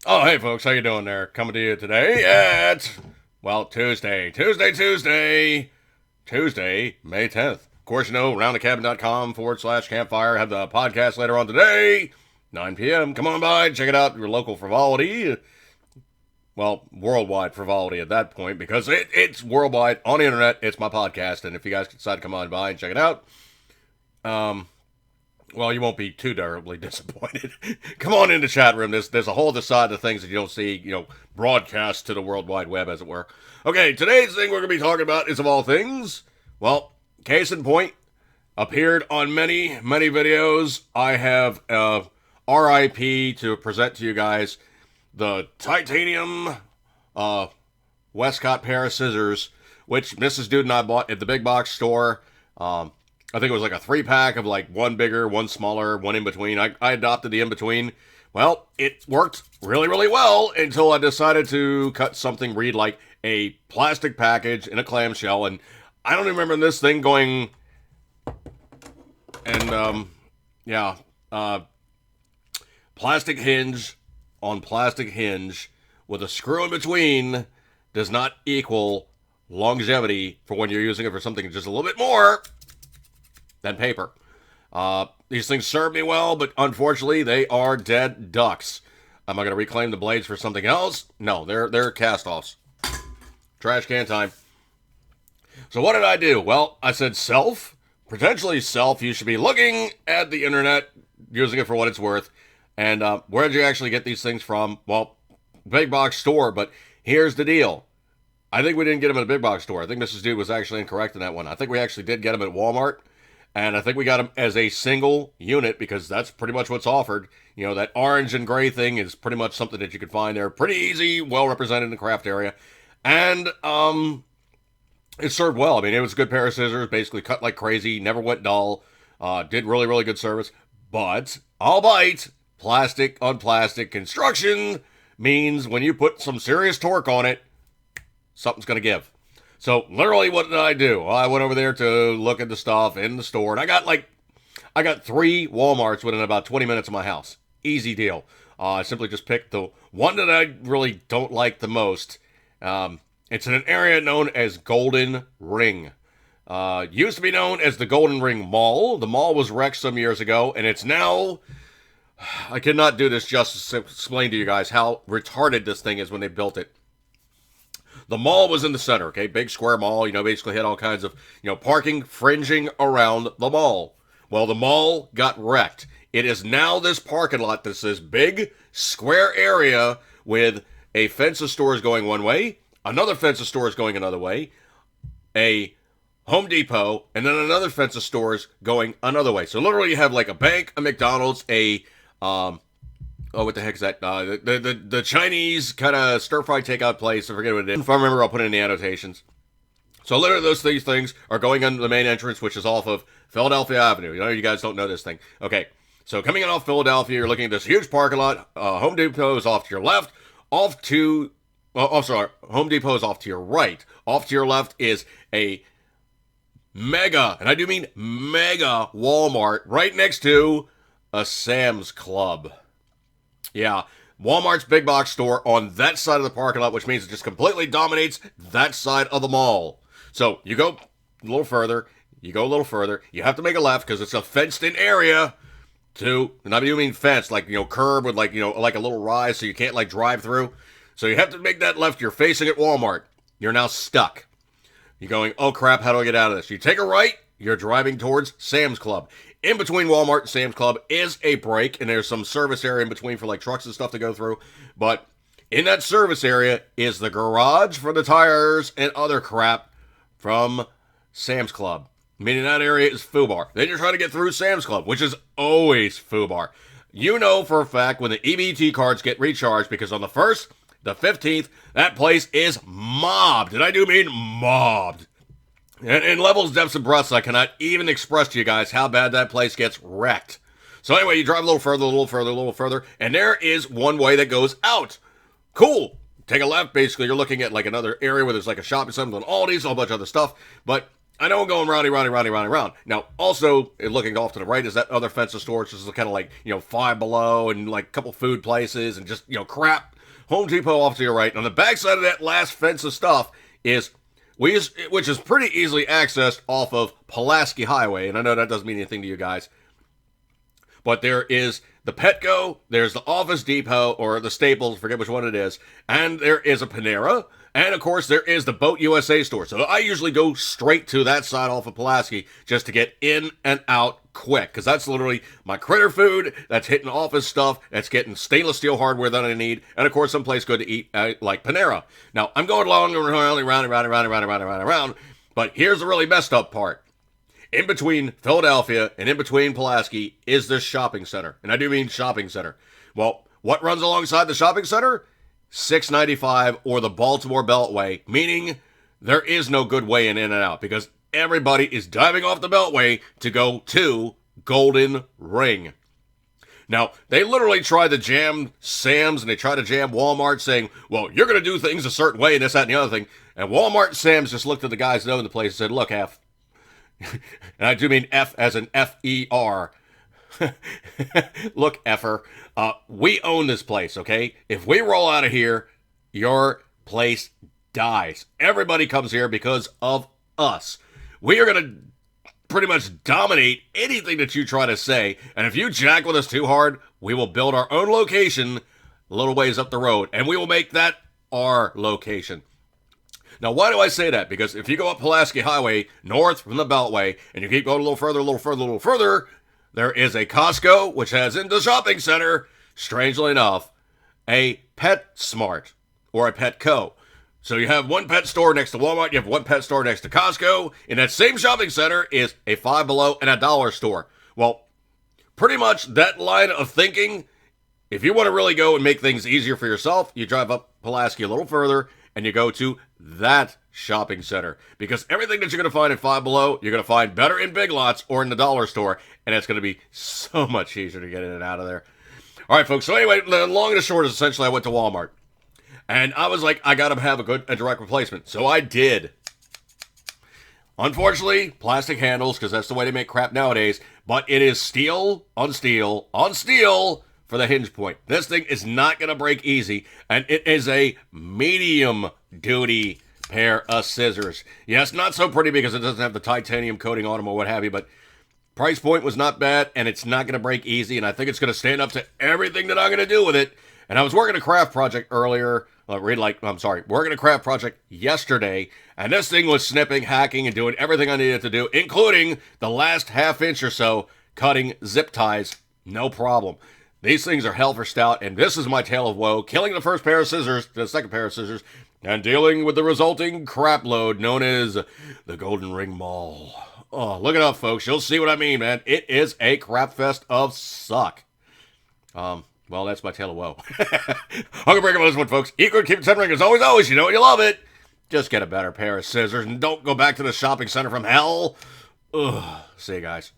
Oh, hey folks, how you doing there? Coming to you today at, well, Tuesday, May 10th. Of course, you know, roundthecabin.com/campfire. Have the podcast later on today, 9 p.m. Come on by, check it out. Your local frivolity. Well, worldwide frivolity at that point, because it's worldwide on the internet. It's my podcast, and if you guys decide to come on by and check it out, um, well, you won't be too terribly disappointed. Come on in the chat room. There's a whole other side of things that you don't see, broadcast to the World Wide Web, as it were. Okay, today's thing we're going to be talking about is, of all things, well, case in point, appeared on many, many videos. I have R.I.P. to present to you guys the Titanium Westcott pair of scissors, which Mrs. Dude and I bought at the big box store. I think it was like a 3-pack of like one bigger, one smaller, one in between. I adopted the in between. Well, it worked really, really well until I decided to cut something read like a plastic package in a clamshell. And I don't even remember this thing going. And, yeah. Plastic hinge on plastic hinge with a screw in between does not equal longevity for when you're using it for something just a little bit more than paper. These things serve me well, but unfortunately, they are dead ducks. Am I going to reclaim the blades for something else? No, they're cast-offs. Trash can time. So what did I do? Well, I said potentially self, you should be looking at the internet, using it for what it's worth. And where did you actually get these things from? Well, big box store, but here's the deal. I think we didn't get them at a big box store. I think Mrs. Dude was actually incorrect in that one. I think we actually did get them at Walmart. And I think we got them as a single unit because that's pretty much what's offered. You know, that orange and gray thing is pretty much something that you can find there. Pretty easy, well represented in the craft area. And it served well. I mean, it was a good pair of scissors, basically cut like crazy, never went dull. Did really, really good service. But, albeit, plastic on plastic construction means when you put some serious torque on it, something's going to give. So literally, what did I do? Well, I went over there to look at the stuff in the store, and I got 3 Walmarts within about 20 minutes of my house. Easy deal. I simply just picked the one that I really don't like the most. It's in an area known as Golden Ring. Used to be known as the Golden Ring Mall. The mall was wrecked some years ago, and it's now. I cannot do this justice to explain to you guys how retarded this thing is when they built it. The mall was in the center, okay? Big square mall, basically had all kinds of, parking fringing around the mall. Well, the mall got wrecked. It is now this parking lot that's this big square area with a fence of stores going one way, another fence of stores going another way, a Home Depot, and then another fence of stores going another way. So literally you have like a bank, a McDonald's, what the heck is that? The Chinese kind of stir-fry takeout place. I forget what it is. If I remember, I'll put it in the annotations. So literally these things are going under the main entrance, which is off of Philadelphia Avenue. You guys don't know this thing. Okay, so coming in off Philadelphia, you're looking at this huge parking lot. Home Depot is off to your left. Home Depot is off to your right. Off to your left is a mega, and I do mean mega Walmart right next to a Sam's Club. Yeah, Walmart's big box store on that side of the parking lot, which means it just completely dominates that side of the mall. So you go a little further, you have to make a left because it's a fenced-in area and I do mean fence, like, curb with like a little rise so you can't like drive through. So you have to make that left. You're facing at Walmart. You're now stuck. You're going, oh crap, how do I get out of this? You take a right, you're driving towards Sam's Club. In between Walmart and Sam's Club is a break, and there's some service area in between for like trucks and stuff to go through. But in that service area is the garage for the tires and other crap from Sam's Club. Meaning that area is FUBAR. Then you're trying to get through Sam's Club, which is always FUBAR. You know for a fact when the EBT cards get recharged, because on the 1st, the 15th, that place is mobbed. And I do mean mobbed. And in levels, depths, and breadths, I cannot even express to you guys how bad that place gets wrecked. So anyway, you drive a little further, and there is one way that goes out. Cool. Take a left, basically, you're looking at like another area where there's like a shop or something, Aldi's, a whole bunch of other stuff. But I know I'm going round. Now, also, looking off to the right is that other fence of stores. This is kind of like, Five Below and like a couple food places and just, crap. Home Depot off to your right. And on the backside of that last fence of stuff is, which is pretty easily accessed off of Pulaski Highway. And I know that doesn't mean anything to you guys. But there is the Petco, there's the Office Depot, or the Staples, forget which one it is, and there is a Panera, and of course there is the Boat USA store. So I usually go straight to that side off of Pulaski just to get in and out quick, because that's literally my critter food, that's hitting office stuff, that's getting stainless steel hardware that I need, and of course someplace good to eat like Panera. Now, I'm going along around, but here's the really messed up part. In between Philadelphia and in between Pulaski is this shopping center. And I do mean shopping center. Well, what runs alongside the shopping center? 695 or the Baltimore Beltway, meaning there is no good way in and out because everybody is diving off the Beltway to go to Golden Ring. Now, they literally tried to jam Sam's and they tried to jam Walmart saying, well, you're going to do things a certain way and this, that, and the other thing. And Walmart and Sam's just looked at the guys that own the place and said, look, F. And I do mean F as in F-E-R. Look, Effer, we own this place, okay? If we roll out of here, your place dies. Everybody comes here because of us. We are going to pretty much dominate anything that you try to say. And if you jack with us too hard, we will build our own location a little ways up the road. And we will make that our location. Now, why do I say that? Because if you go up Pulaski Highway, north from the Beltway, and you keep going a little further, there is a Costco, which has in the shopping center, strangely enough, a PetSmart, or a Petco. So you have one pet store next to Walmart, you have one pet store next to Costco. In that same shopping center is a Five Below and a dollar store. Well, pretty much that line of thinking, if you want to really go and make things easier for yourself, you drive up Pulaski a little further, and you go to that shopping center. Because everything that you're going to find at Five Below, you're going to find better in Big Lots or in the dollar store. And it's going to be so much easier to get in and out of there. All right, folks. So anyway, the long and the short is essentially I went to Walmart. And I was like, I got to have a direct replacement. So I did. Unfortunately, plastic handles, because that's the way they make crap nowadays. But it is steel on steel on steel for the hinge point. This thing is not going to break easy, and it is a medium-duty pair of scissors. Yes, not so pretty because it doesn't have the titanium coating on them or what have you, but price point was not bad, and it's not going to break easy, and I think it's going to stand up to everything that I'm going to do with it. And I was working a craft project earlier, working a craft project yesterday, and this thing was snipping, hacking, and doing everything I needed to do, including the last half inch or so cutting zip ties, no problem. These things are hell for stout, and this is my tale of woe, killing the first pair of scissors, the second pair of scissors, and dealing with the resulting crap load known as the Golden Ring Mall. Oh, look it up, folks. You'll see what I mean, man. It is a crap fest of suck. Well, that's my tale of woe. I'm going to break up on this one, folks. Eat good, keep it 10 ring. As always, you know you love it. Just get a better pair of scissors, and don't go back to the shopping center from hell. Ugh. See you guys.